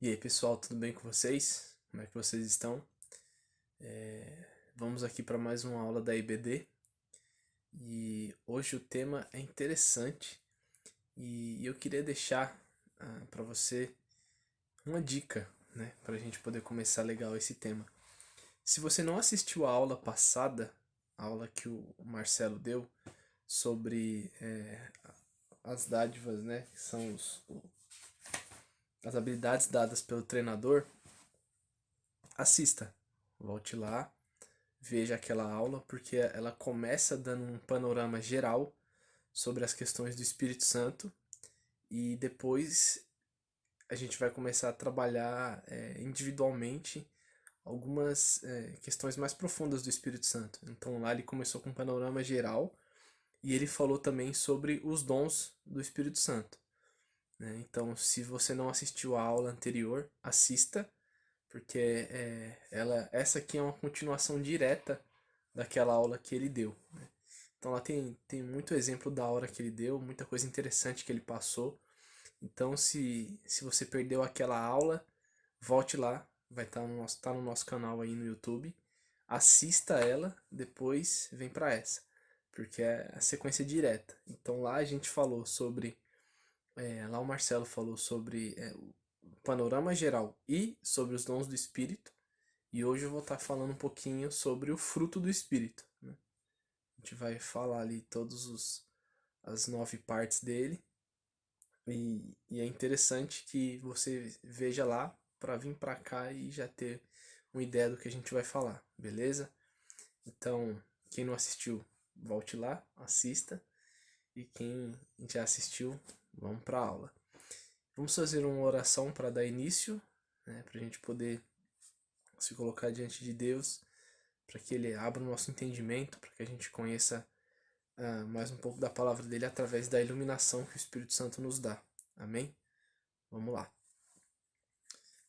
E aí pessoal, tudo bem com vocês? Como é que vocês estão? Vamos aqui para mais uma aula da IBD e hoje o tema é interessante e eu queria deixar para você uma dica, né, para a gente poder começar legal esse tema. Se você não assistiu a aula passada, a aula que o Marcelo deu sobre as dádivas, né, que são as habilidades dadas pelo treinador, assista, volte lá, veja aquela aula, porque ela começa dando um panorama geral sobre as questões do Espírito Santo e depois a gente vai começar a trabalhar individualmente algumas questões mais profundas do Espírito Santo. Então lá ele começou com um panorama geral e ele falou também sobre os dons do Espírito Santo, né? Então, se você não assistiu a aula anterior, assista, porque essa aqui é uma continuação direta daquela aula que ele deu, né? Então lá tem muito exemplo da hora que ele deu, muita coisa interessante que ele passou. Então se você perdeu aquela aula, volte lá, vai estar no nosso canal aí no YouTube. Assista ela, depois vem para essa, porque é a sequência direta. Então lá a gente falou sobre, lá o Marcelo falou sobre o panorama geral e sobre os dons do Espírito. E hoje eu vou estar falando um pouquinho sobre o fruto do Espírito, né? A gente vai falar ali as 9 partes dele. E é interessante que você veja lá para vir para cá e já ter uma ideia do que a gente vai falar, beleza? Então, quem não assistiu, volte lá, assista. E quem já assistiu, vamos para a aula. Vamos fazer uma oração para dar início, né, para a gente poder se colocar diante de Deus, para que Ele abra o nosso entendimento, para que a gente conheça mais um pouco da palavra dele através da iluminação que o Espírito Santo nos dá. Amém? Vamos lá.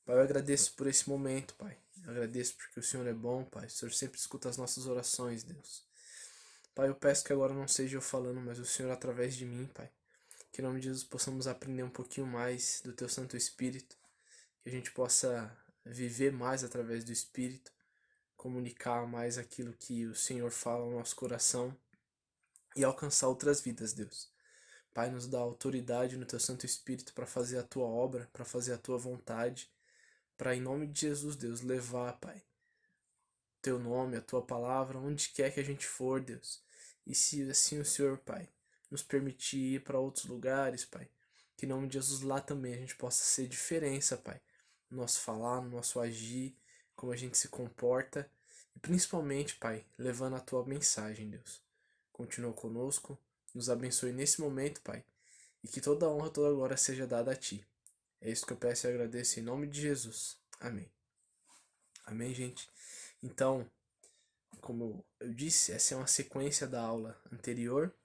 Pai, eu agradeço por esse momento, Pai. Eu agradeço porque o Senhor é bom, Pai. O Senhor sempre escuta as nossas orações, Deus. Pai, eu peço que agora não seja eu falando, mas o Senhor através de mim, Pai. Que em nome de Jesus possamos aprender um pouquinho mais do Teu Santo Espírito. Que a gente possa viver mais através do Espírito. Comunicar mais aquilo que o Senhor fala ao nosso coração. E alcançar outras vidas, Deus. Pai, nos dá autoridade no Teu Santo Espírito para fazer a Tua obra, para fazer a Tua vontade, para em nome de Jesus, Deus, levar, Pai, Teu nome, a Tua palavra, onde quer que a gente for, Deus. E se assim o Senhor, Pai, nos permitir ir para outros lugares, Pai, que em nome de Jesus lá também a gente possa ser diferença, Pai, no nosso falar, no nosso agir, como a gente se comporta, e principalmente, Pai, levando a Tua mensagem, Deus. Continua conosco, nos abençoe nesse momento, Pai, e que toda a honra, toda a glória seja dada a Ti. É isso que eu peço e agradeço em nome de Jesus. Amém. Amém, gente? Então, como eu disse, essa é uma sequência da aula anterior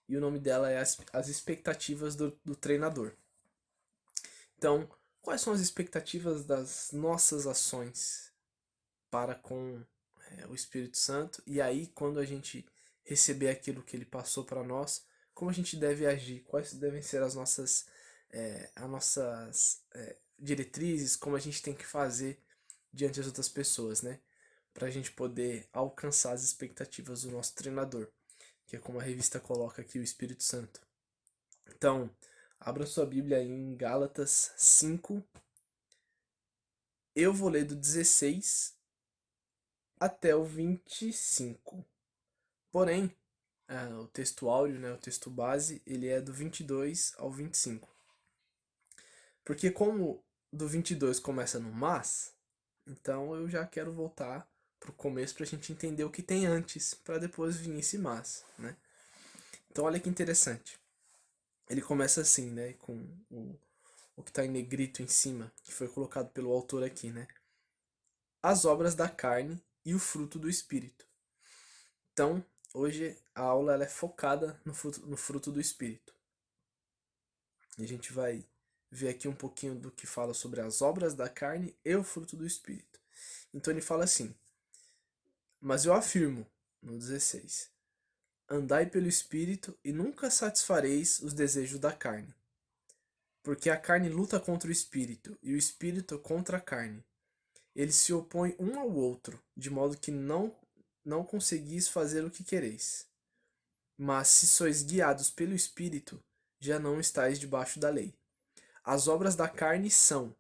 e o nome dela é as expectativas do treinador. Então, quais são as expectativas das nossas ações para com o Espírito Santo? E aí, quando a gente receber aquilo que ele passou para nós, como a gente deve agir? Quais devem ser as nossas diretrizes? Como a gente tem que fazer diante das outras pessoas, né? Para a gente poder alcançar as expectativas do nosso treinador, que é como a revista coloca aqui, o Espírito Santo. Então, abra sua Bíblia aí em Gálatas 5. Eu vou ler do 16 até o 25. Porém, o texto áudio, né, o texto base, ele é do 22 ao 25. Porque como do 22 começa no mas, então eu já quero voltar pro começo pra gente entender o que tem antes, para depois vir esse mas, né? Então olha que interessante. Ele começa assim, né, com o que está em negrito em cima, que foi colocado pelo autor aqui, né? As obras da carne e o fruto do espírito. Então, hoje a aula ela é focada no fruto do espírito. E a gente vai ver aqui um pouquinho do que fala sobre as obras da carne e o fruto do espírito. Então ele fala assim: mas eu afirmo, no 16, andai pelo espírito e nunca satisfareis os desejos da carne. Porque a carne luta contra o espírito, e o espírito contra a carne. Eles se opõem um ao outro, de modo que não conseguis fazer o que quereis. Mas se sois guiados pelo espírito, já não estáis debaixo da lei. As obras da carne são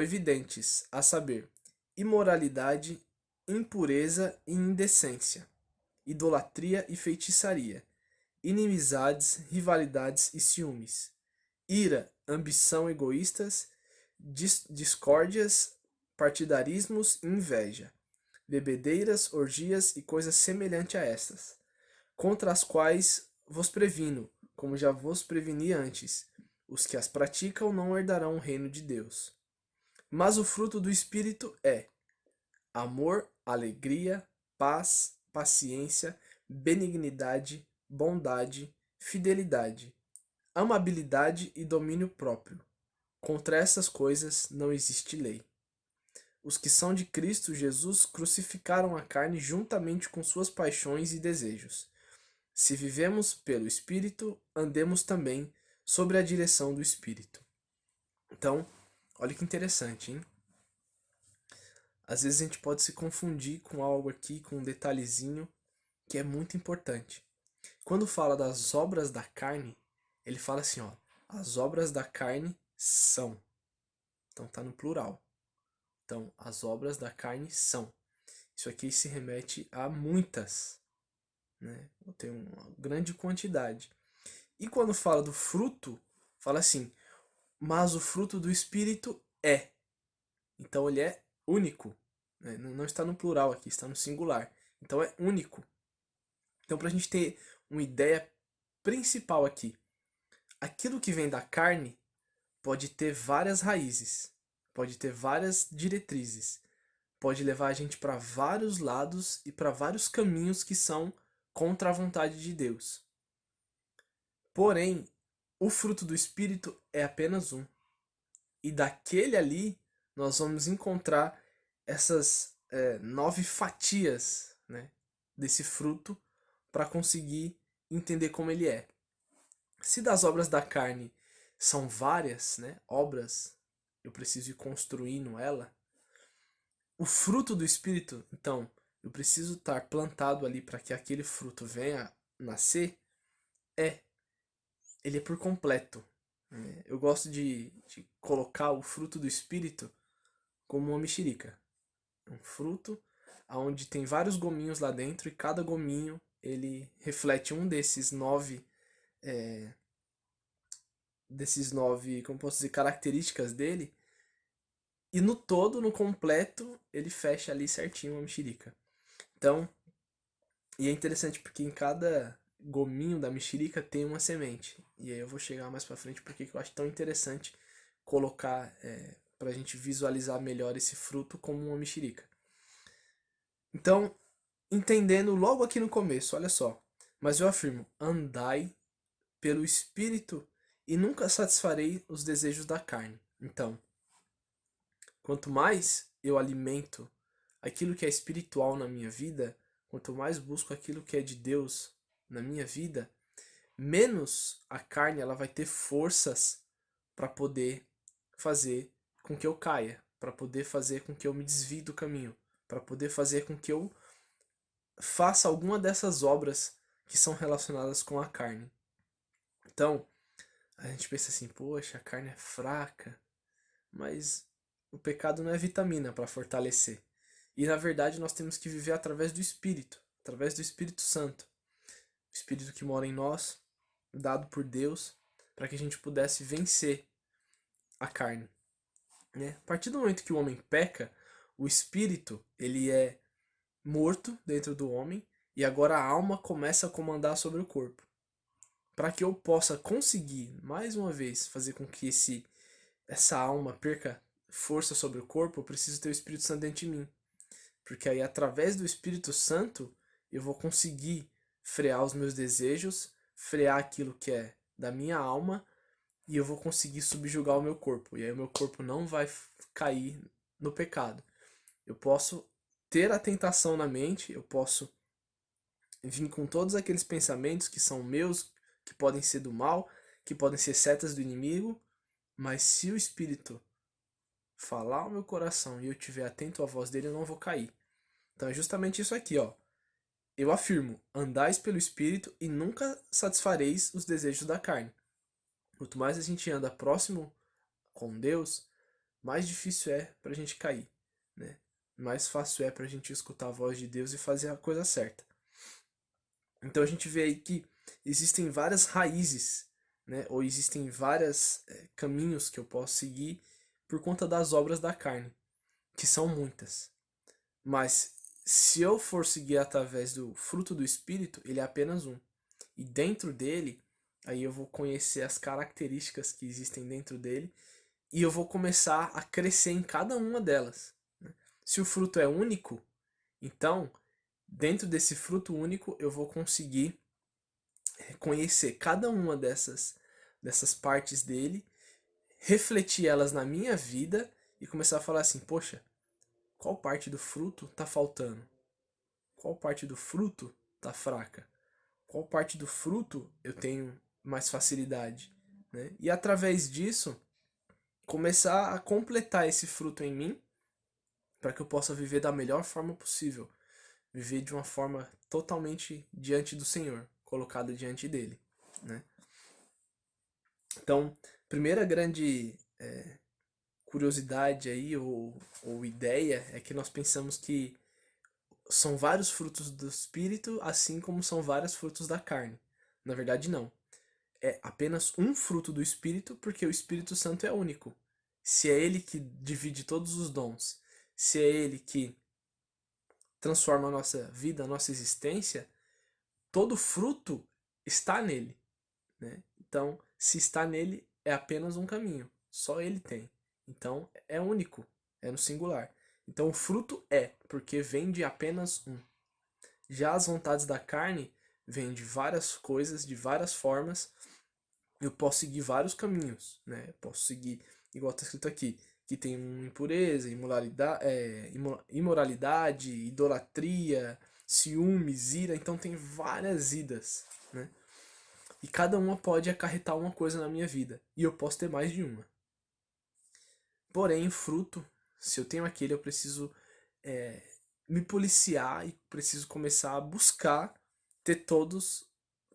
evidentes, a saber, imoralidade, impureza e indecência, idolatria e feitiçaria, inimizades, rivalidades e ciúmes, ira, ambição egoístas, discórdias, partidarismos e inveja, bebedeiras, orgias e coisas semelhantes a estas, contra as quais vos previno, como já vos preveni antes, os que as praticam não herdarão o reino de Deus. Mas o fruto do Espírito é amor, alegria, paz, paciência, benignidade, bondade, fidelidade, amabilidade e domínio próprio. Contra essas coisas não existe lei. Os que são de Cristo Jesus crucificaram a carne juntamente com suas paixões e desejos. Se vivemos pelo Espírito, andemos também sobre a direção do Espírito. Então, olha que interessante, hein? Às vezes a gente pode se confundir com algo aqui, com um detalhezinho que é muito importante. Quando fala das obras da carne, ele fala assim, ó, as obras da carne são. Então tá no plural. Então, as obras da carne são. Isso aqui se remete a muitas, né? Tem uma grande quantidade. E quando fala do fruto, fala assim, mas o fruto do Espírito é. Então ele é único, né? Não está no plural aqui, está no singular. Então é único. Então, para a gente ter uma ideia principal aqui, aquilo que vem da carne pode ter várias raízes, pode ter várias diretrizes, pode levar a gente para vários lados e para vários caminhos que são contra a vontade de Deus. Porém, o fruto do Espírito é apenas um. E daquele ali, nós vamos encontrar essas 9 fatias, né, desse fruto para conseguir entender como ele é. Se das obras da carne são várias, né, obras, eu preciso ir construindo ela, o fruto do Espírito, então, eu preciso estar plantado ali para que aquele fruto venha nascer, ele é por completo. Eu gosto de colocar o fruto do Espírito como uma mexerica. Um fruto onde tem vários gominhos lá dentro e cada gominho ele reflete um desses nove, como posso dizer, características dele. E no todo, no completo, ele fecha ali certinho uma mexerica. Então, e é interessante porque em cada gominho da mexerica tem uma semente. E aí eu vou chegar mais pra frente porque eu acho tão interessante colocar pra gente visualizar melhor esse fruto como uma mexerica. Então, entendendo logo aqui no começo, olha só. Mas eu afirmo, andai pelo Espírito e nunca satisfarei os desejos da carne. Então, quanto mais eu alimento aquilo que é espiritual na minha vida, quanto mais busco aquilo que é de Deus na minha vida, menos a carne ela vai ter forças para poder fazer com que eu caia, para poder fazer com que eu me desvie do caminho, para poder fazer com que eu faça alguma dessas obras que são relacionadas com a carne. Então, a gente pensa assim, poxa, a carne é fraca, mas o pecado não é vitamina para fortalecer. E na verdade nós temos que viver através do Espírito Santo. O Espírito que mora em nós, dado por Deus, para que a gente pudesse vencer a carne. Né? A partir do momento que o homem peca, o Espírito ele é morto dentro do homem e agora a alma começa a comandar sobre o corpo. Para que eu possa conseguir, mais uma vez, fazer com que essa alma perca força sobre o corpo, eu preciso ter o Espírito Santo dentro de mim. Porque aí, através do Espírito Santo, eu vou conseguir frear os meus desejos, frear aquilo que é da minha alma, e eu vou conseguir subjugar o meu corpo. E aí o meu corpo não vai cair no pecado. Eu posso ter a tentação na mente, eu posso vir com todos aqueles pensamentos que são meus, que podem ser do mal, que podem ser setas do inimigo, mas se o Espírito falar ao meu coração e eu estiver atento à voz dele, eu não vou cair. Então é justamente isso aqui, ó. Eu afirmo, andais pelo Espírito e nunca satisfareis os desejos da carne. Quanto mais a gente anda próximo com Deus, mais difícil é pra gente cair, né? Mais fácil é pra gente escutar a voz de Deus e fazer a coisa certa. Então a gente vê aí que existem várias raízes, né? Ou existem vários caminhos que eu posso seguir por conta das obras da carne, que são muitas. Mas se eu for seguir através do fruto do Espírito, ele é apenas um. E dentro dele, aí eu vou conhecer as características que existem dentro dele e eu vou começar a crescer em cada uma delas. Se o fruto é único, então, dentro desse fruto único, eu vou conseguir conhecer cada uma dessas partes dele, refletir elas na minha vida e começar a falar assim, poxa, qual parte do fruto está faltando? Qual parte do fruto está fraca? Qual parte do fruto eu tenho mais facilidade? Né? E através disso, começar a completar esse fruto em mim para que eu possa viver da melhor forma possível. Viver de uma forma totalmente diante do Senhor, colocado diante dele. Né? Então, primeira grande curiosidade aí, ou ideia, é que nós pensamos que são vários frutos do Espírito, assim como são vários frutos da carne. Na verdade, não. É apenas um fruto do Espírito, porque o Espírito Santo é único. Se é ele que divide todos os dons, se é ele que transforma a nossa vida, a nossa existência, todo fruto está nele. Né? Então, se está nele, é apenas um caminho. Só ele tem. Então, é único. É no singular. Então, o fruto é, porque vem de apenas um. Já as vontades da carne vêm de várias coisas, de várias formas. Eu posso seguir vários caminhos, né? Eu posso seguir, igual está escrito aqui, que tem impureza, imoralidade, idolatria, ciúmes, ira. Então tem várias idas, né? E cada uma pode acarretar uma coisa na minha vida. E eu posso ter mais de uma. Porém, o fruto, se eu tenho aquele, eu preciso me policiar e preciso começar a buscar ter todos,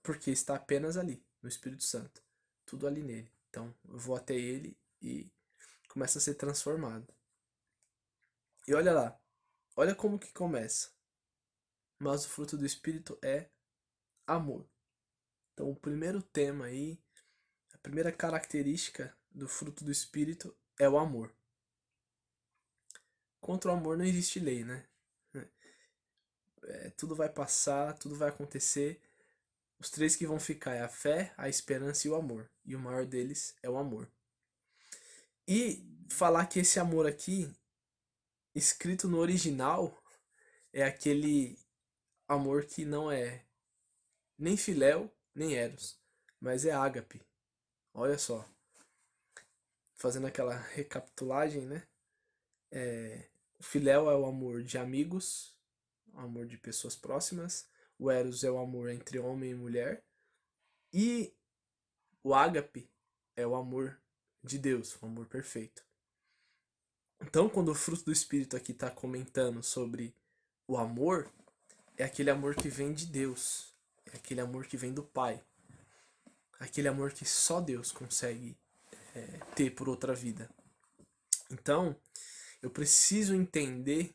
porque está apenas ali, no Espírito Santo. Tudo ali nele. Então, eu vou até ele e começa a ser transformado. E olha lá, olha como que começa. Mas o fruto do Espírito é amor. Então, o primeiro tema aí, a primeira característica do fruto do Espírito é o amor. Contra o amor não existe lei, né? Tudo vai passar, tudo vai acontecer. Os três que vão ficar é a fé, a esperança e o amor. E o maior deles é o amor. E falar que esse amor aqui, escrito no original, é aquele amor que não é nem filéu, nem eros, mas é ágape. Olha só, fazendo aquela recapitulagem, né? O filéu é o amor de amigos, o amor de pessoas próximas. O eros é o amor entre homem e mulher. E o ágape é o amor de Deus, o amor perfeito. Então, quando o fruto do Espírito aqui está comentando sobre o amor, é aquele amor que vem de Deus, é aquele amor que vem do Pai, aquele amor que só Deus consegue ter por outra vida. Então, eu preciso entender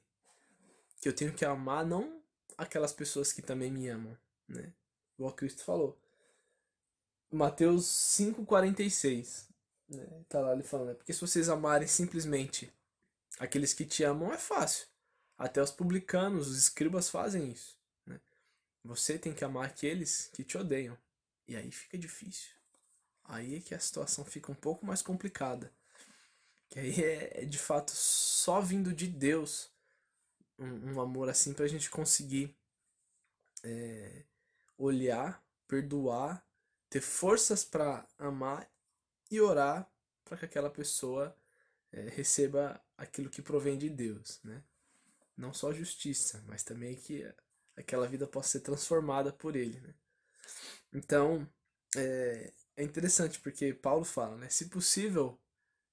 que eu tenho que amar não aquelas pessoas que também me amam, né? Igual Cristo falou. Mateus 5,46, né? Tá lá ele falando, porque se vocês amarem simplesmente aqueles que te amam é fácil. Até os publicanos, os escribas fazem isso. Né? Você tem que amar aqueles que te odeiam. E aí fica difícil. Aí é que a situação fica um pouco mais complicada. Que aí é de fato só vindo de Deus um amor assim pra gente conseguir olhar, perdoar, ter forças para amar e orar para que aquela pessoa receba aquilo que provém de Deus, né? Não só justiça, mas também que aquela vida possa ser transformada por Ele, né? Então, é interessante porque Paulo fala, né? Se possível,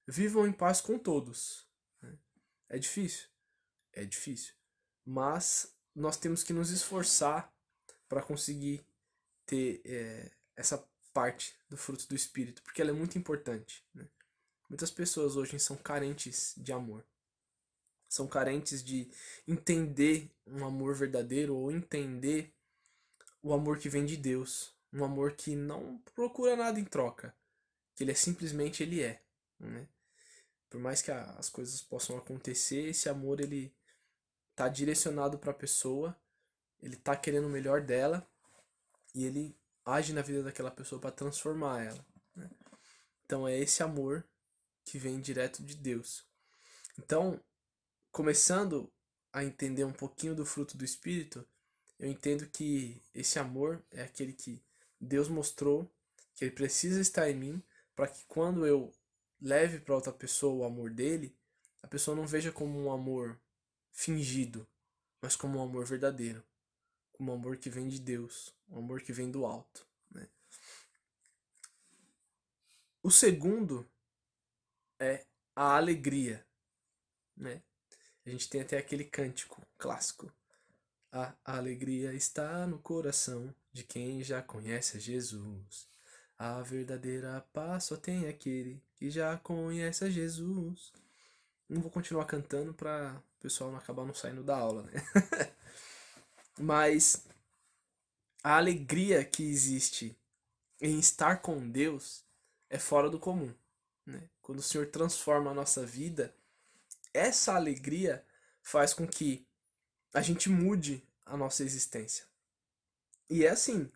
vivam em paz com todos. Né? É difícil? É difícil. Mas nós temos que nos esforçar para conseguir ter essa parte do fruto do Espírito, porque ela é muito importante. Né? Muitas pessoas hoje são carentes de amor. São carentes de entender um amor verdadeiro ou entender o amor que vem de Deus. Um amor que não procura nada em troca. Que ele é simplesmente ele é. Né? Por mais que as coisas possam acontecer, esse amor ele tá direcionado para a pessoa, ele tá querendo o melhor dela e ele age na vida daquela pessoa para transformar ela. Né? Então é esse amor que vem direto de Deus. Então, começando a entender um pouquinho do fruto do Espírito, eu entendo que esse amor é aquele que Deus mostrou que ele precisa estar em mim para que quando eu leve para outra pessoa o amor dele, a pessoa não veja como um amor fingido, mas como um amor verdadeiro, como um amor que vem de Deus, um amor que vem do alto. Né? O segundo é a alegria. Né? A gente tem até aquele cântico clássico. A alegria está no coração de quem já conhece a Jesus. A verdadeira paz só tem aquele que já conhece a Jesus. Não vou continuar cantando para o pessoal não acabar não saindo da aula, né? Mas a alegria que existe em estar com Deus é fora do comum. Né? Quando o Senhor transforma a nossa vida, essa alegria faz com que a gente mude a nossa existência. E é assim,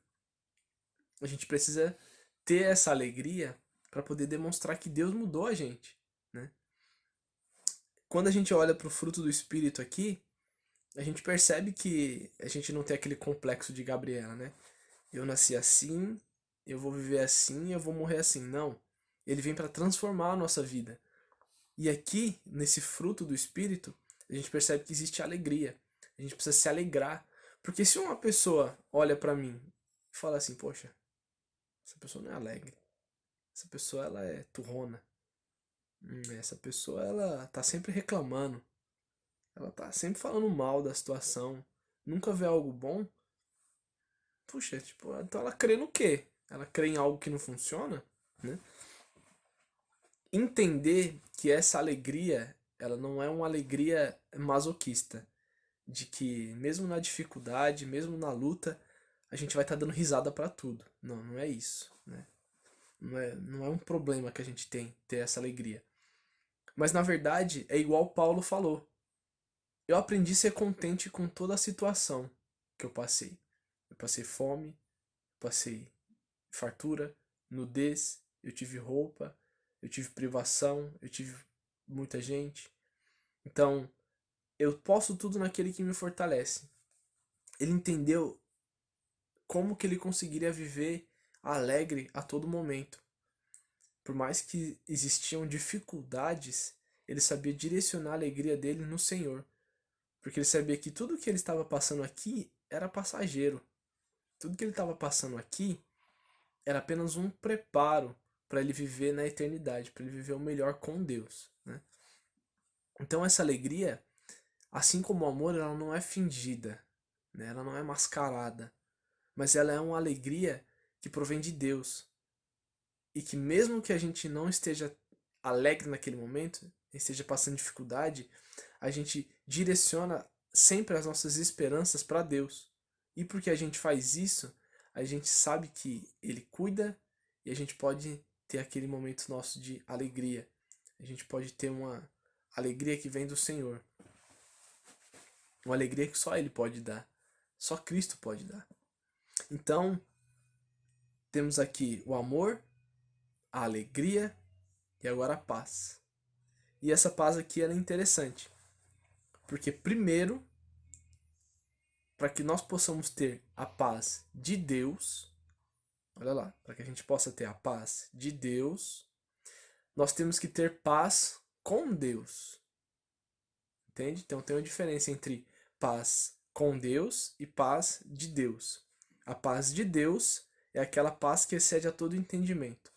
a gente precisa ter essa alegria para poder demonstrar que Deus mudou a gente. Né? Quando a gente olha para o fruto do Espírito aqui, a gente percebe que a gente não tem aquele complexo de Gabriela, né? Eu nasci assim, eu vou viver assim, eu vou morrer assim. Não. Ele vem para transformar a nossa vida. E aqui, nesse fruto do Espírito, a gente percebe que existe alegria. A gente precisa se alegrar. Porque se uma pessoa olha para mim e fala assim, poxa, essa pessoa não é alegre. Essa pessoa ela é turrona. Essa pessoa ela tá sempre reclamando. Ela tá sempre falando mal da situação. Nunca vê algo bom. Puxa, tipo, então ela crê no quê? Ela crê em algo que não funciona, né? Entender que essa alegria, ela não é uma alegria masoquista, de que mesmo na dificuldade, mesmo na luta, a gente vai estar dando risada para tudo. Não, não é isso, né? Não é um problema que a gente tem ter essa alegria. Mas na verdade é igual Paulo falou. Eu aprendi a ser contente com toda a situação que eu passei. Eu passei fome, passei fartura, nudez, eu tive roupa, eu tive privação, eu tive muita gente. Então, eu posso tudo naquele que me fortalece. Ele entendeu como que ele conseguiria viver alegre a todo momento. Por mais que existiam dificuldades, ele sabia direcionar a alegria dele no Senhor. Porque ele sabia que tudo que ele estava passando aqui era passageiro. Tudo que ele estava passando aqui era apenas um preparo para ele viver na eternidade, para ele viver o melhor com Deus. Né? Então essa alegria, assim como o amor, ela não é fingida, né? Ela não é mascarada, mas ela é uma alegria que provém de Deus. E que mesmo que a gente não esteja alegre naquele momento, esteja passando dificuldade, a gente direciona sempre as nossas esperanças para Deus. E porque a gente faz isso, a gente sabe que Ele cuida e a gente pode ter aquele momento nosso de alegria. A gente pode ter uma alegria que vem do Senhor. Uma alegria que só Ele pode dar. Só Cristo pode dar. Então, temos aqui o amor, a alegria e agora a paz. E essa paz aqui ela é interessante. Porque primeiro, para que nós possamos ter a paz de Deus, olha lá, para que a gente possa ter a paz de Deus, nós temos que ter paz com Deus. Entende? Então tem uma diferença entre paz com Deus e paz de Deus. A paz de Deus é aquela paz que excede a todo entendimento.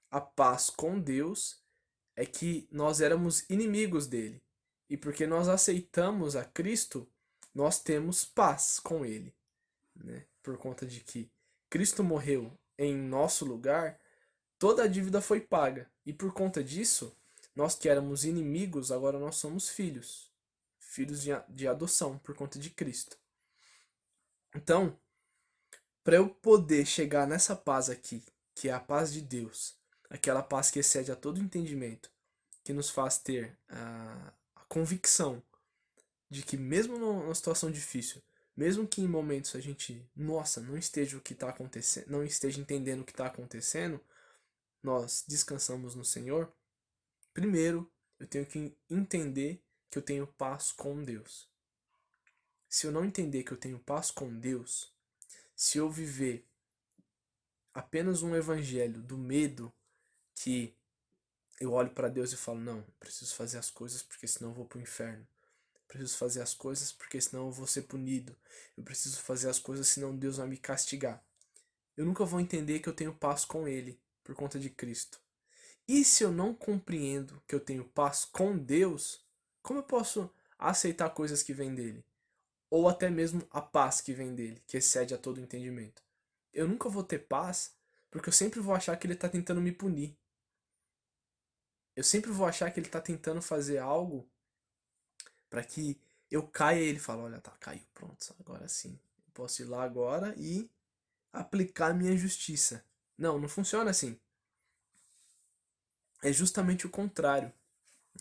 A paz com Deus é que nós éramos inimigos dele. E porque nós aceitamos a Cristo, nós temos paz com ele, né? Por conta de que Cristo morreu em nosso lugar, toda a dívida foi paga. E por conta disso, nós que éramos inimigos, agora nós somos filhos. Filhos de adoção por conta de Cristo. Então, para eu poder chegar nessa paz aqui, que é a paz de Deus, aquela paz que excede a todo entendimento, que nos faz ter a convicção de que mesmo numa situação difícil, mesmo que em momentos a gente, nossa, não esteja o que está acontecendo, não esteja entendendo o que está acontecendo, nós descansamos no Senhor. Primeiro, eu tenho que entender que eu tenho paz com Deus. Se eu não entender que eu tenho paz com Deus, se eu viver apenas um evangelho do medo, que eu olho para Deus e falo, não, eu preciso fazer as coisas porque senão eu vou para o inferno. Eu preciso fazer as coisas porque senão eu vou ser punido. Eu preciso fazer as coisas senão Deus vai me castigar. Eu nunca vou entender que eu tenho paz com Ele por conta de Cristo. E se eu não compreendo que eu tenho paz com Deus, como eu posso aceitar coisas que vêm dele? Ou até mesmo a paz que vem dele, que excede a todo entendimento. Eu nunca vou ter paz porque eu sempre vou achar que ele está tentando me punir. Eu sempre vou achar que ele está tentando fazer algo para que eu caia e ele fala, olha, tá, caiu, pronto, agora sim. Eu posso ir lá agora e aplicar a minha justiça. Não, não funciona assim. É justamente o contrário,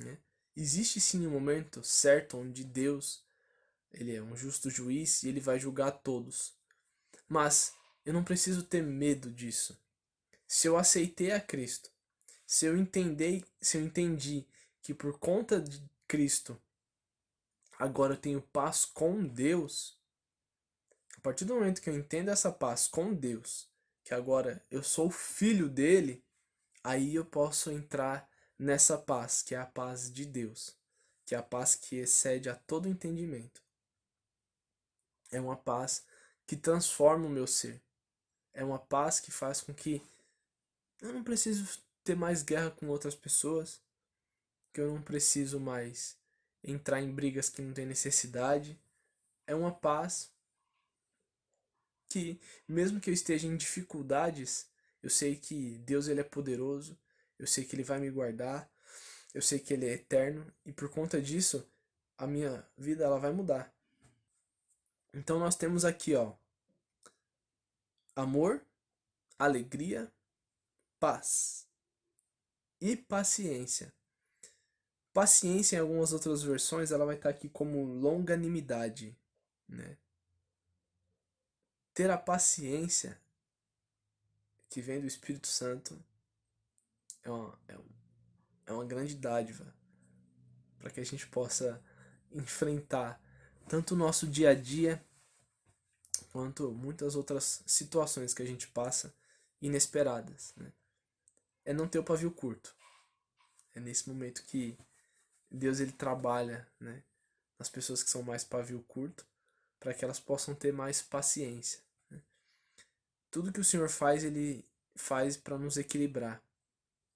né? Existe sim um momento certo onde Deus, ele é um justo juiz e ele vai julgar todos. Mas eu não preciso ter medo disso. Se eu aceitei a Cristo, se eu entendi que por conta de Cristo agora eu tenho paz com Deus, a partir do momento que eu entendo essa paz com Deus, que agora eu sou filho dele, aí eu posso entrar nessa paz, que é a paz de Deus, que é a paz que excede a todo entendimento. É uma paz que transforma o meu ser. É uma paz que faz com que eu não preciso ter mais guerra com outras pessoas, que eu não preciso mais entrar em brigas que não tem necessidade. É uma paz que, mesmo que eu esteja em dificuldades, eu sei que Deus ele é poderoso, eu sei que ele vai me guardar, eu sei que ele é eterno e por conta disso a minha vida ela vai mudar. Então nós temos aqui, ó, amor, alegria, paz e paciência. Paciência em algumas outras versões ela vai estar aqui como longanimidade, né? Ter a paciência que vem do Espírito Santo é uma grande dádiva para que a gente possa enfrentar tanto o nosso dia a dia quanto muitas outras situações que a gente passa inesperadas, né? É não ter o pavio curto. É nesse momento que Deus ele trabalha, né, nas pessoas que são mais pavio curto, para que elas possam ter mais paciência, né? Tudo que o Senhor faz, ele faz para nos equilibrar.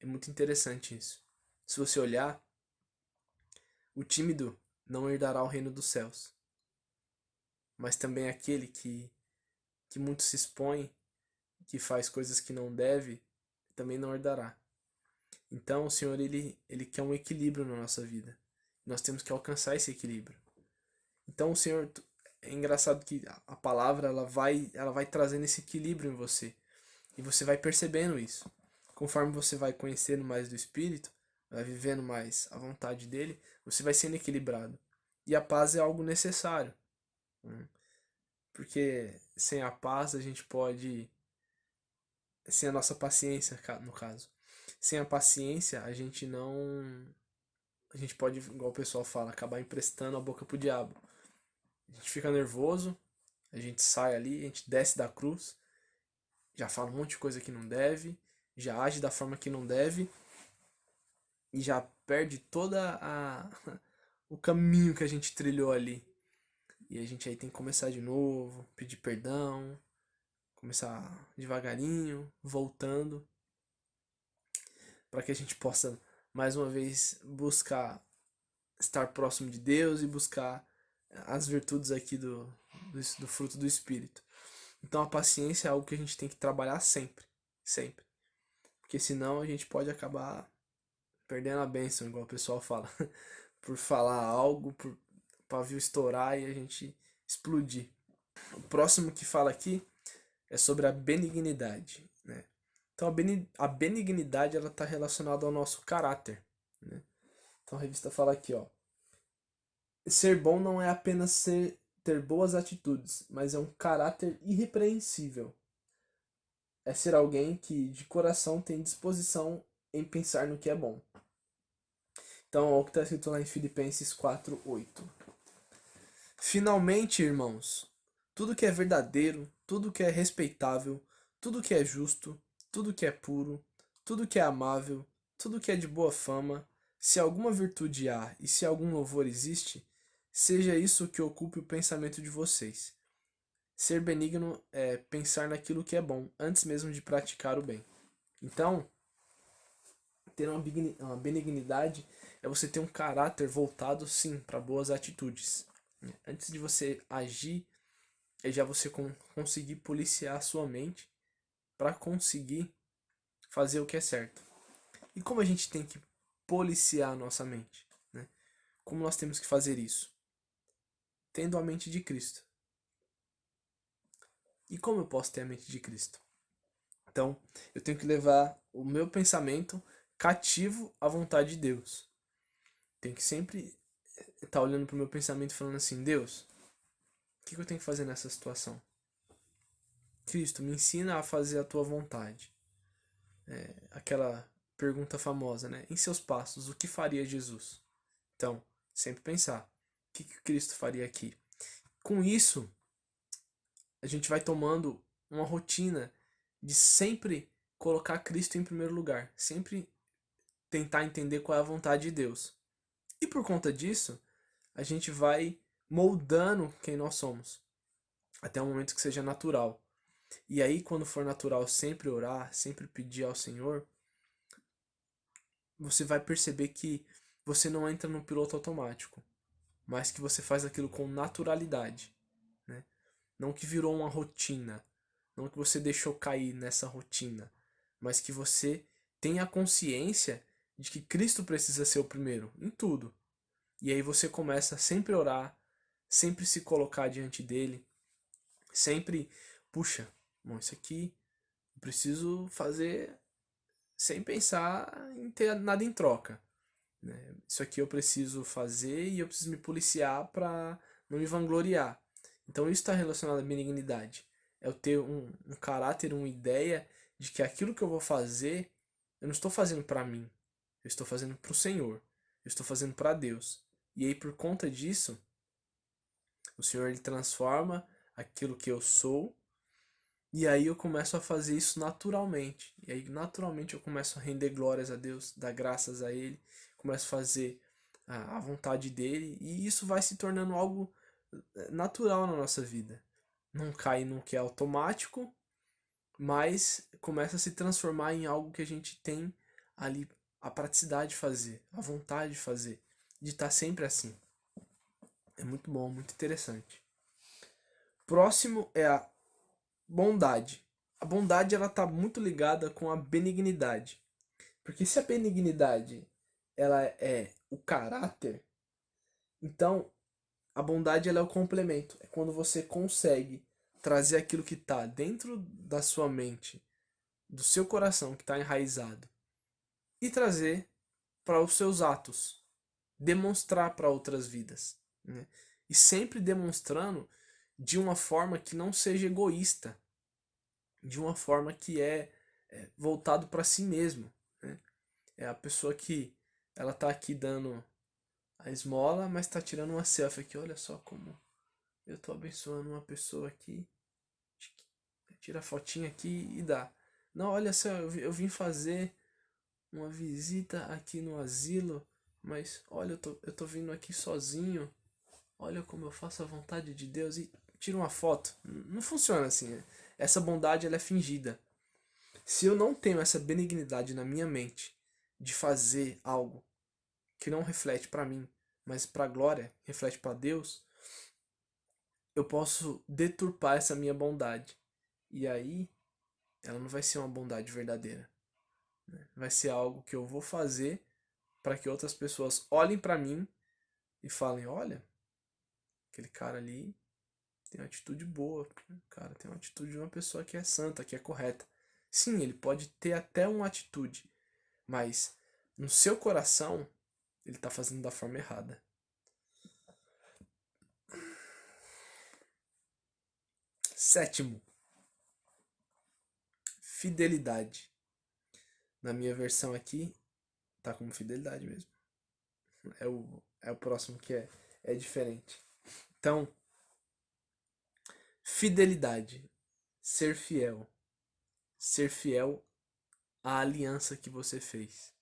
É muito interessante isso. Se você olhar, o tímido não herdará o reino dos céus, mas também aquele que muito se expõe, que faz coisas que não deve, também não herdará. Então o Senhor ele quer um equilíbrio na nossa vida. Nós temos que alcançar esse equilíbrio. Então o Senhor, é engraçado que a palavra ela vai trazendo esse equilíbrio em você. E você vai percebendo isso. Conforme você vai conhecendo mais do Espírito, vai vivendo mais a vontade dele, você vai sendo equilibrado. E a paz é algo necessário, né? Porque sem a paz a gente pode, sem a nossa paciência, no caso, sem a paciência a gente não, a gente pode, igual o pessoal fala, acabar emprestando a boca pro diabo. A gente fica nervoso, a gente sai ali, a gente desce da cruz, já fala um monte de coisa que não deve, já age da forma que não deve e já perde toda a o caminho que a gente trilhou ali. E a gente aí tem que começar de novo, pedir perdão, Começar devagarinho, voltando, para que a gente possa mais uma vez buscar estar próximo de Deus e buscar as virtudes aqui do fruto do Espírito. Então a paciência é algo que a gente tem que trabalhar sempre, sempre. Porque senão a gente pode acabar perdendo a bênção, igual o pessoal fala. Por falar algo, por pavio estourar e a gente explodir. O próximo que fala aqui é sobre a benignidade, né? Então a benignidade ela está relacionada ao nosso caráter, né? Então a revista fala aqui, ó, ser bom não é apenas ter boas atitudes, mas é um caráter irrepreensível. É ser alguém que de coração tem disposição em pensar no que é bom. Então, olha o que está escrito lá em Filipenses 4:8. Finalmente, irmãos, tudo que é verdadeiro, tudo que é respeitável, tudo que é justo, tudo que é puro, tudo que é amável, tudo que é de boa fama, se alguma virtude há e se algum louvor existe, seja isso que ocupe o pensamento de vocês. Ser benigno é pensar naquilo que é bom, antes mesmo de praticar o bem. Então, ter uma benignidade é você ter um caráter voltado, sim, para boas atitudes. Antes de você agir, é já você conseguir policiar a sua mente para conseguir fazer o que é certo. E como a gente tem que policiar a nossa mente, né? Como nós temos que fazer isso? Tendo a mente de Cristo. E como eu posso ter a mente de Cristo? Então, eu tenho que levar o meu pensamento cativo à vontade de Deus. Tenho que sempre estar olhando para o meu pensamento e falando assim, Deus, o que eu tenho que fazer nessa situação? Cristo, me ensina a fazer a tua vontade. Aquela pergunta famosa, né? Em seus passos, o que faria Jesus? Então, sempre pensar, o que Cristo faria aqui? Com isso, a gente vai tomando uma rotina de sempre colocar Cristo em primeiro lugar, sempre tentar entender qual é a vontade de Deus. E por conta disso, a gente vai moldando quem nós somos, até o momento que seja natural. E aí, quando for natural, sempre orar, sempre pedir ao Senhor, você vai perceber que você não entra no piloto automático, mas que você faz aquilo com naturalidade, né? Não que virou uma rotina, não que você deixou cair nessa rotina, mas que você tem a consciência de que Cristo precisa ser o primeiro em tudo. E aí você começa a sempre orar, sempre se colocar diante dele, sempre, puxa, bom, isso aqui eu preciso fazer sem pensar em ter nada em troca, né? Isso aqui eu preciso fazer e eu preciso me policiar para não me vangloriar. Então isso está relacionado à benignidade. É eu ter um caráter, uma ideia de que aquilo que eu vou fazer, eu não estou fazendo para mim, eu estou fazendo para o Senhor, eu estou fazendo para Deus. E aí por conta disso, o Senhor ele transforma aquilo que eu sou. E aí eu começo a fazer isso naturalmente. E aí naturalmente eu começo a render glórias a Deus, dar graças a Ele, começo a fazer a vontade dele, e isso vai se tornando algo natural na nossa vida. Não cai no que é automático, mas começa a se transformar em algo que a gente tem ali a praticidade de fazer, a vontade de fazer, de estar sempre assim. É muito bom, muito interessante. Próximo é a bondade. A bondade ela está muito ligada com a benignidade. Porque se a benignidade ela é o caráter, então a bondade ela é o complemento. É quando você consegue trazer aquilo que está dentro da sua mente, do seu coração que está enraizado, e trazer para os seus atos, demonstrar para outras vidas, né? E sempre demonstrando de uma forma que não seja egoísta, de uma forma que é voltado para si mesmo, né? É a pessoa que ela tá aqui dando a esmola, mas tá tirando uma selfie aqui. Olha só como eu tô abençoando uma pessoa aqui. Tira a fotinha aqui e dá. Não, olha só, eu vim fazer uma visita aqui no asilo, mas olha, eu tô vindo aqui sozinho. Olha como eu faço a vontade de Deus e tira uma foto. Não funciona assim. essa bondade ela é fingida. Se eu não tenho essa benignidade na minha mente de fazer algo que não reflete para mim, mas para a glória, reflete para Deus, eu posso deturpar essa minha bondade. E aí, ela não vai ser uma bondade verdadeira. Vai ser algo que eu vou fazer para que outras pessoas olhem para mim e falem: olha, aquele cara ali tem uma atitude boa, cara, tem uma atitude de uma pessoa que é santa, que é correta. Sim, ele pode ter até uma atitude, mas no seu coração ele está fazendo da forma errada. Sétimo, fidelidade. Na minha versão aqui, tá como fidelidade mesmo. É o próximo que é diferente. Então, fidelidade. Ser fiel. Ser fiel à aliança que você fez.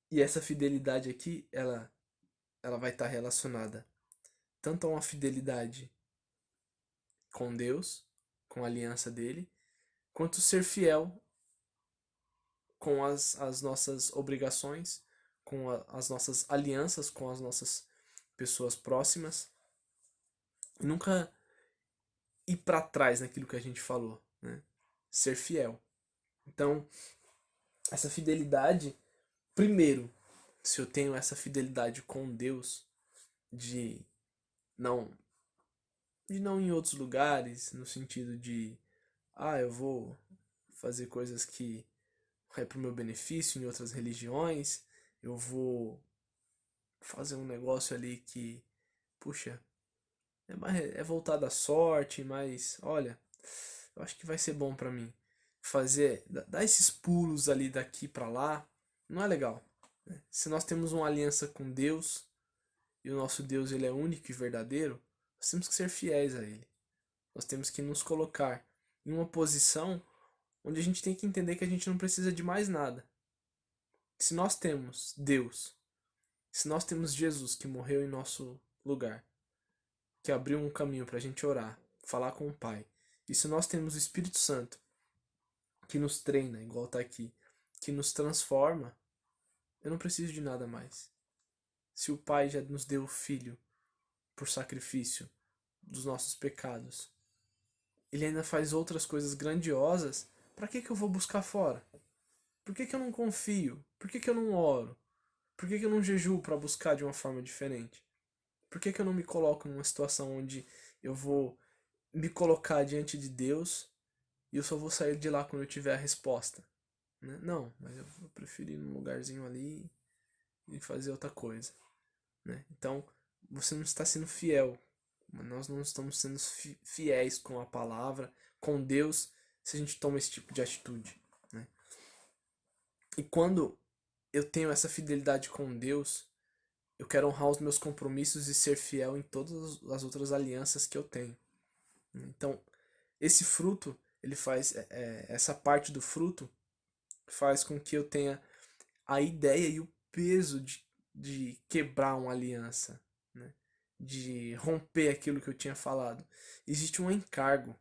E essa fidelidade aqui, ela vai estar relacionada tanto a uma fidelidade com Deus, com a aliança dele, quanto ser fiel com as nossas obrigações, com as nossas alianças, com as nossas pessoas próximas. E nunca ir para trás naquilo que a gente falou, né? Ser fiel. Então, essa fidelidade, primeiro, se eu tenho essa fidelidade com Deus, de não ir em outros lugares, no sentido de, eu vou fazer coisas que é pro meu benefício em outras religiões, eu vou fazer um negócio ali que, puxa, é voltado à sorte, mas olha, eu acho que vai ser bom pra mim. Dar esses pulos ali daqui pra lá, não é legal. Né? Se nós temos uma aliança com Deus, e o nosso Deus ele é único e verdadeiro, nós temos que ser fiéis a Ele. Nós temos que nos colocar em uma posição onde a gente tem que entender que a gente não precisa de mais nada. Se nós temos Deus, se nós temos Jesus que morreu em nosso lugar, que abriu um caminho para a gente orar, falar com o Pai, e se nós temos o Espírito Santo que nos treina, igual está aqui, que nos transforma, eu não preciso de nada mais. Se o Pai já nos deu o Filho por sacrifício dos nossos pecados, Ele ainda faz outras coisas grandiosas, para que eu vou buscar fora? Por que eu não confio? Por que eu não oro? Por que eu não jejuo para buscar de uma forma diferente? Por que eu não me coloco numa situação onde eu vou me colocar diante de Deus e eu só vou sair de lá quando eu tiver a resposta? Né? Não, mas eu prefiro ir num lugarzinho ali e fazer outra coisa. Né? Então, você não está sendo fiel. Nós não estamos sendo fiéis com a palavra, com Deus, se a gente toma esse tipo de atitude. Né? E quando eu tenho essa fidelidade com Deus, eu quero honrar os meus compromissos e ser fiel em todas as outras alianças que eu tenho. Então, esse fruto, ele faz, essa parte do fruto faz com que eu tenha a ideia e o peso de quebrar uma aliança, né? De romper aquilo que eu tinha falado. Existe um encargo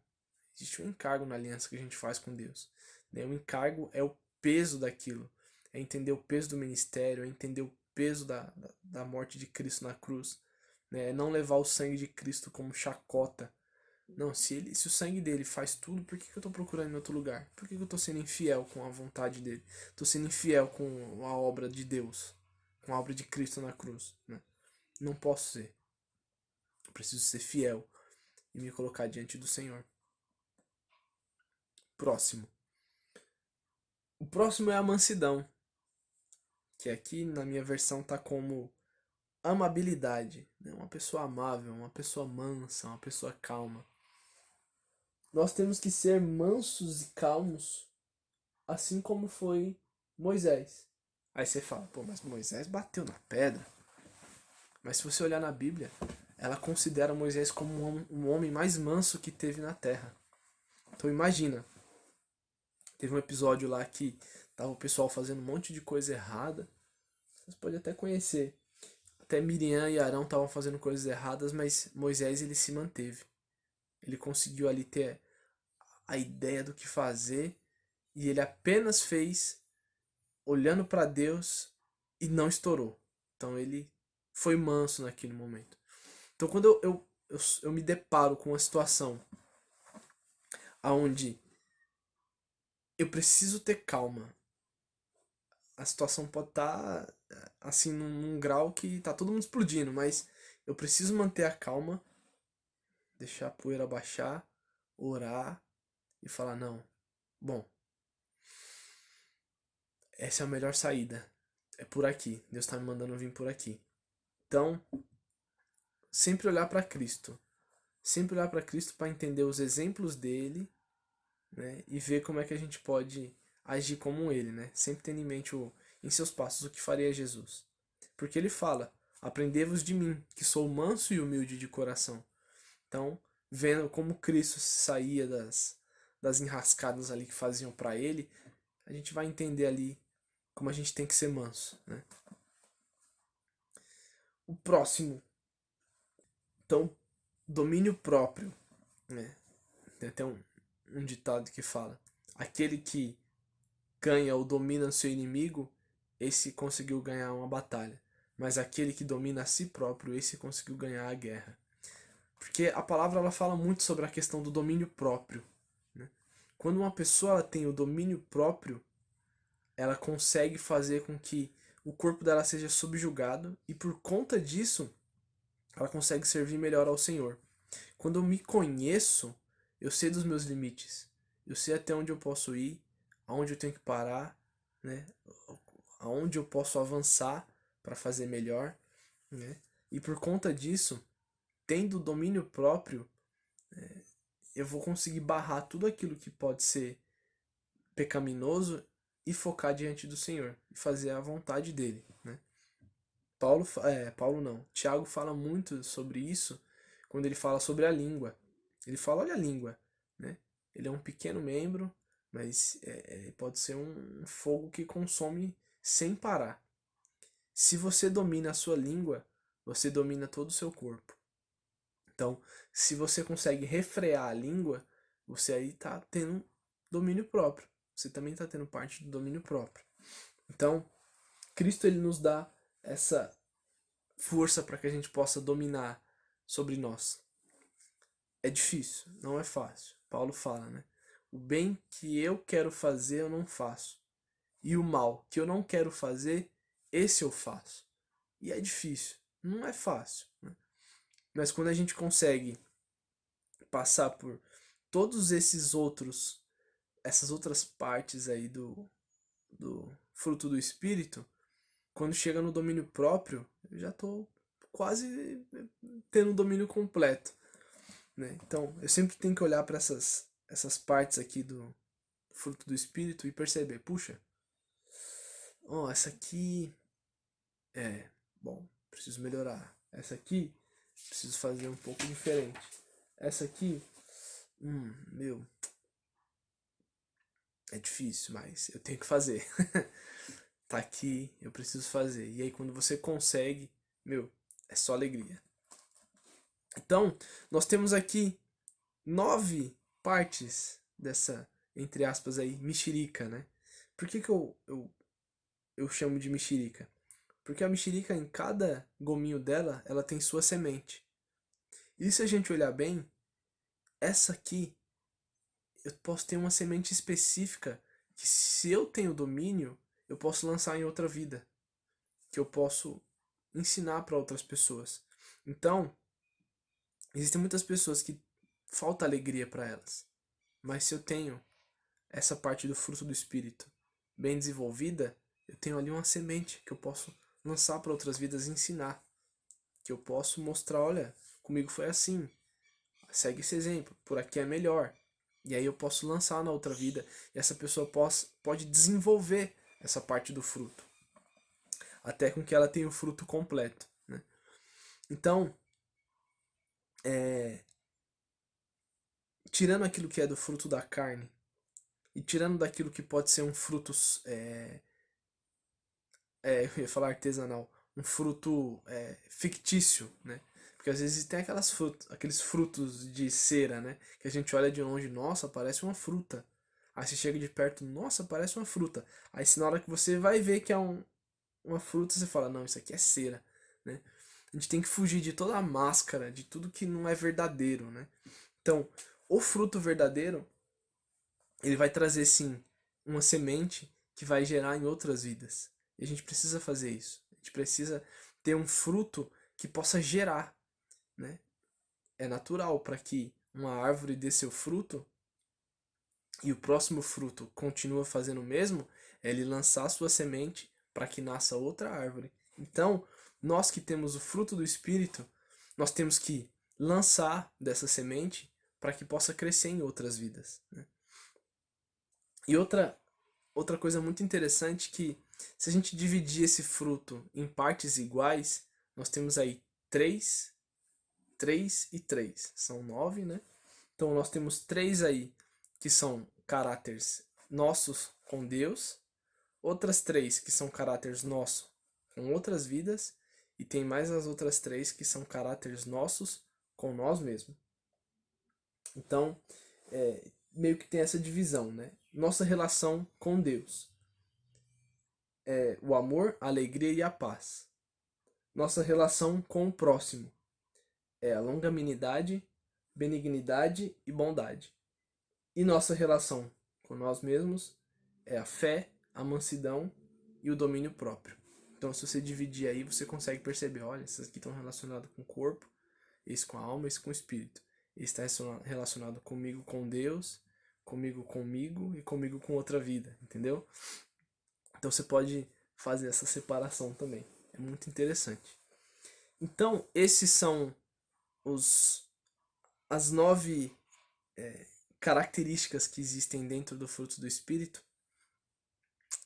na aliança que a gente faz com Deus. Né? O encargo é o peso daquilo, é entender o peso do ministério, é entender o peso da morte de Cristo na cruz, né? É não levar o sangue de Cristo como chacota. Não, se o sangue dele faz tudo, por que eu estou procurando em outro lugar? Por que eu estou sendo infiel com a vontade dele? Estou sendo infiel com a obra de Deus, com a obra de Cristo na cruz, né? Não posso ser. Eu preciso ser fiel e me colocar diante do Senhor. Próximo. O próximo é a mansidão, que aqui na minha versão tá como amabilidade, né? Uma pessoa amável, uma pessoa mansa, uma pessoa calma. Nós temos que ser mansos e calmos, assim como foi Moisés. Aí você fala, pô, mas Moisés bateu na pedra. Mas se você olhar na Bíblia, ela considera Moisés como um homem mais manso que teve na terra. Então imagina, teve um episódio lá que tava o pessoal fazendo um monte de coisa errada. Vocês podem até conhecer. Até Miriam e Arão estavam fazendo coisas erradas, mas Moisés ele se manteve. Ele conseguiu ali ter a ideia do que fazer e ele apenas fez olhando para Deus e não estourou. Então ele foi manso naquele momento. Então quando eu me deparo com uma situação onde eu preciso ter calma, a situação pode estar assim num grau que tá todo mundo explodindo, mas eu preciso manter a calma, deixar a poeira baixar, orar e falar: não, bom, essa é a melhor saída. É por aqui. Deus está me mandando vir por aqui. Então, sempre olhar para Cristo. Sempre olhar para Cristo para entender os exemplos dele, né? E ver como é que a gente pode agir como ele, né? Sempre tendo em mente em seus passos o que faria Jesus. Porque ele fala: aprendei-vos de mim, que sou manso e humilde de coração. Então, vendo como Cristo saía das enrascadas ali que faziam para ele, a gente vai entender ali como a gente tem que ser manso, né? O próximo, então, domínio próprio, né? Tem até um ditado que fala: aquele que ganha ou domina seu inimigo, esse conseguiu ganhar uma batalha. Mas aquele que domina a si próprio, esse conseguiu ganhar a guerra. Porque a palavra ela fala muito sobre a questão do domínio próprio, né? Quando uma pessoa ela tem o domínio próprio, ela consegue fazer com que o corpo dela seja subjugado e por conta disso ela consegue servir melhor ao Senhor. Quando eu me conheço, eu sei dos meus limites. Eu sei até onde eu posso ir, aonde eu tenho que parar, né? Aonde eu posso avançar para fazer melhor, né? E por conta disso, tendo domínio próprio, eu vou conseguir barrar tudo aquilo que pode ser pecaminoso e focar diante do Senhor e fazer a vontade dele, né? Paulo não. Tiago fala muito sobre isso quando ele fala sobre a língua. Ele fala: olha a língua, né? Ele é um pequeno membro, mas pode ser um fogo que consome sem parar. Se você domina a sua língua, você domina todo o seu corpo. Então, se você consegue refrear a língua, você aí está tendo domínio próprio. Você também está tendo parte do domínio próprio. Então, Cristo ele nos dá essa força para que a gente possa dominar sobre nós. É difícil, não é fácil. Paulo fala, né? O bem que eu quero fazer eu não faço. E o mal que eu não quero fazer, esse eu faço. E é difícil, não é fácil, né? Mas quando a gente consegue passar por todos essas outras partes aí do fruto do espírito, quando chega no domínio próprio, eu já estou quase tendo o domínio completo, né? Então, eu sempre tenho que olhar para essas partes aqui do fruto do espírito e perceber: puxa, essa aqui bom, preciso melhorar. Essa aqui, preciso fazer um pouco diferente. Essa aqui, meu, é difícil, mas eu tenho que fazer. Tá aqui, eu preciso fazer. E aí quando você consegue, meu, é só alegria. Então, nós temos aqui 9 partes dessa, entre aspas aí, mexerica, né? Por que eu chamo de mexerica? Porque a mexerica, em cada gominho dela, ela tem sua semente. E se a gente olhar bem, essa aqui, eu posso ter uma semente específica que, se eu tenho domínio, eu posso lançar em outra vida, que eu posso ensinar para outras pessoas. Então, existem muitas pessoas que falta alegria para elas, mas se eu tenho essa parte do fruto do espírito bem desenvolvida, eu tenho ali uma semente que eu posso lançar para outras vidas e ensinar, que eu posso mostrar: olha, comigo foi assim, segue esse exemplo, por aqui é melhor. E aí eu posso lançar na outra vida e essa pessoa pode desenvolver essa parte do fruto, até com que ela tenha o fruto completo, né? Então, tirando aquilo que é do fruto da carne e tirando daquilo que pode ser um fruto, eu ia falar artesanal, um fruto fictício, né? Porque às vezes tem aqueles frutos de cera, né? Que a gente olha de longe, nossa, parece uma fruta. Aí você chega de perto, nossa, parece uma fruta. Aí se na hora que você vai ver que é uma fruta, você fala, não, isso aqui é cera, né? A gente tem que fugir de toda a máscara, de tudo que não é verdadeiro, né? Então, o fruto verdadeiro, ele vai trazer sim uma semente que vai gerar em outras vidas. E a gente precisa fazer isso. A gente precisa ter um fruto que possa gerar, né? É natural para que uma árvore dê seu fruto e o próximo fruto continua fazendo o mesmo, é ele lançar sua semente para que nasça outra árvore. Então, nós que temos o fruto do Espírito, nós temos que lançar dessa semente para que possa crescer em outras vidas, né? E outra coisa muito interessante que se a gente dividir esse fruto em partes iguais, nós temos aí 3, 3 e 3. São 9, né? Então nós temos 3 aí que são caráteres nossos com Deus, outras 3 que são caráteres nossos com outras vidas, e tem mais as outras 3 que são caráteres nossos com nós mesmos. Então, meio que tem essa divisão, né? Nossa relação com Deus é o amor, a alegria e a paz. Nossa relação com o próximo é a longanimidade, benignidade e bondade. E nossa relação com nós mesmos é a fé, a mansidão e o domínio próprio. Então, se você dividir aí, você consegue perceber, olha, essas aqui estão relacionadas com o corpo, esse com a alma, esse com o espírito. Esse está relacionado comigo com Deus, comigo e comigo com outra vida, entendeu? Então você pode fazer essa separação também. É muito interessante. Então, esses são as 9 características que existem dentro do fruto do Espírito.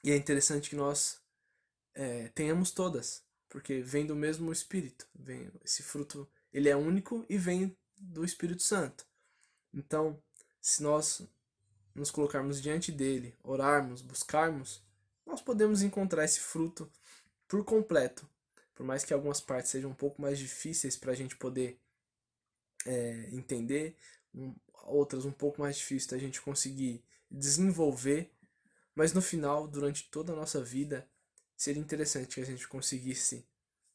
E é interessante que nós tenhamos todas, porque vem do mesmo Espírito. Esse fruto ele é único e vem do Espírito Santo. Então, se nós nos colocarmos diante dele, orarmos, buscarmos, nós podemos encontrar esse fruto por completo. Por mais que algumas partes sejam um pouco mais difíceis para a gente poder entender, outras um pouco mais difíceis da gente conseguir desenvolver, mas no final, durante toda a nossa vida, seria interessante que a gente conseguisse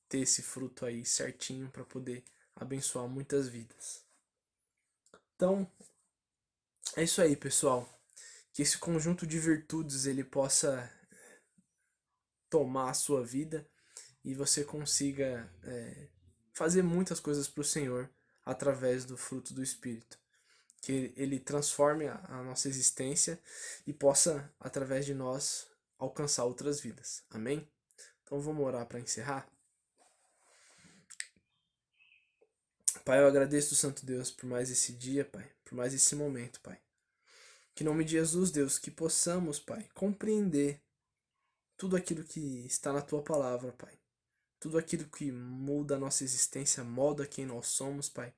ter esse fruto aí certinho para poder abençoar muitas vidas. Então, é isso aí, pessoal. Que esse conjunto de virtudes ele possa tomar a sua vida e você consiga fazer muitas coisas para o Senhor através do fruto do Espírito. Que ele transforme a nossa existência e possa, através de nós, alcançar outras vidas. Amém? Então vamos orar para encerrar? Pai, eu agradeço, Santo Deus, por mais esse dia, Pai, por mais esse momento, Pai. Que em nome de Jesus, Deus, que possamos, Pai, compreender tudo aquilo que está na Tua palavra, Pai. Tudo aquilo que muda a nossa existência, molda quem nós somos, Pai.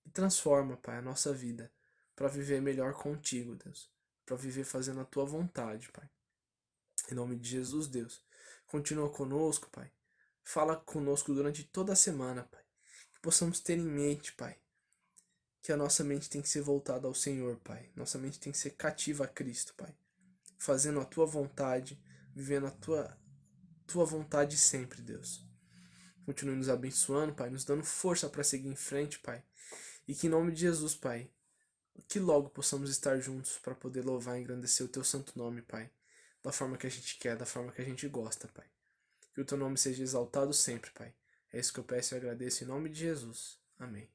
E transforma, Pai, a nossa vida para viver melhor contigo, Deus. Para viver fazendo a Tua vontade, Pai. Em nome de Jesus, Deus. Continua conosco, Pai. Fala conosco durante toda a semana, Pai. Que possamos ter em mente, Pai, que a nossa mente tem que ser voltada ao Senhor, Pai. Nossa mente tem que ser cativa a Cristo, Pai. Fazendo a Tua vontade, vivendo a Tua vontade sempre, Deus. Continue nos abençoando, Pai, nos dando força para seguir em frente, Pai. E que em nome de Jesus, Pai, que logo possamos estar juntos para poder louvar e engrandecer o Teu santo nome, Pai. Da forma que a gente quer, da forma que a gente gosta, Pai. Que o Teu nome seja exaltado sempre, Pai. É isso que eu peço e agradeço em nome de Jesus. Amém.